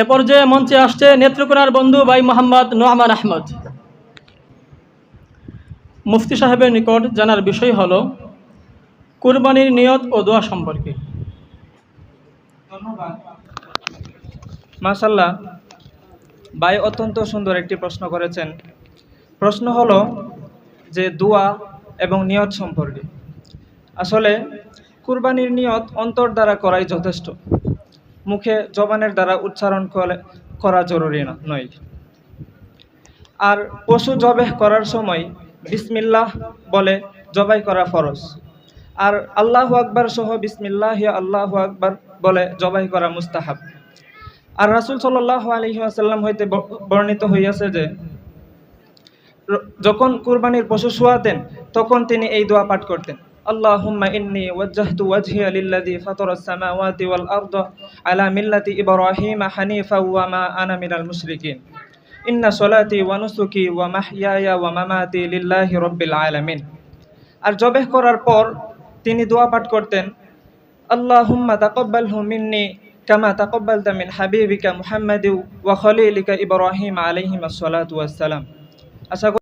এ পর্যায়ে মঞ্চে আসছে নেত্রকোনার বন্ধু ভাই মোহাম্মদ নোমান আহমদ। মুফতি সাহেবের নিকট জানার বিষয় হলো কুরবানির নিয়ত ও দোয়া সম্পর্কে। ধন্যবাদ। মাশাআল্লাহ, ভাই অত্যন্ত সুন্দর একটি প্রশ্ন করেছেন। প্রশ্ন হলো যে দোয়া এবং নিয়ত সম্পর্কে। আসলে কুরবানির নিয়ত অন্তর দ্বারা করাই যথেষ্ট, মুখে জবানের দ্বারা উচ্চারণ করা জরুরি নয়। আর পশু জবাই করার সময় বিসমিল্লাহ বলে জবাই করা ফরজ, আর আল্লাহু আকবার সহ বিসমিল্লাহি আল্লাহু আকবার বলে জবাই করা মুস্তাহাব। আর রাসূল সাল্লাল্লাহু আলাইহি ওয়াসাল্লাম হইতে বর্ণিত হইয়াছে যে যখন কুরবানির পশু শোয়াতেন তখন তিনি এই দোয়া পাঠ করতেন, আল্লাহুম্মা ইন্নী ওয়াজ্জাহতু ওয়াজহিয়া লিল্লাযী ফাতারাস সামাওয়াতি ওয়াল আরদা আলা মিল্লাতি ইব্রাহিম হানিফা ওয়া মা আনা মিনাল মুশরিকিন, ইন্না সলাতি ওয়া নুসুকি ওয়া মাহইয়ায়া ওয়া মামাতি লিল্লাহি রাব্বিল আলামিন। আর জবাই করার পর তিনি দোয়া পাঠ করতেন, আল্লাহুম্মা তাকাব্বালহু মিন্নি কামা তাকাব্বালতা মিন হাবিবিকা মুহাম্মাদি ওয়া খলিলিকা ইব্রাহিম আলাইহিস সালাতু ওয়াস সালাম। আশা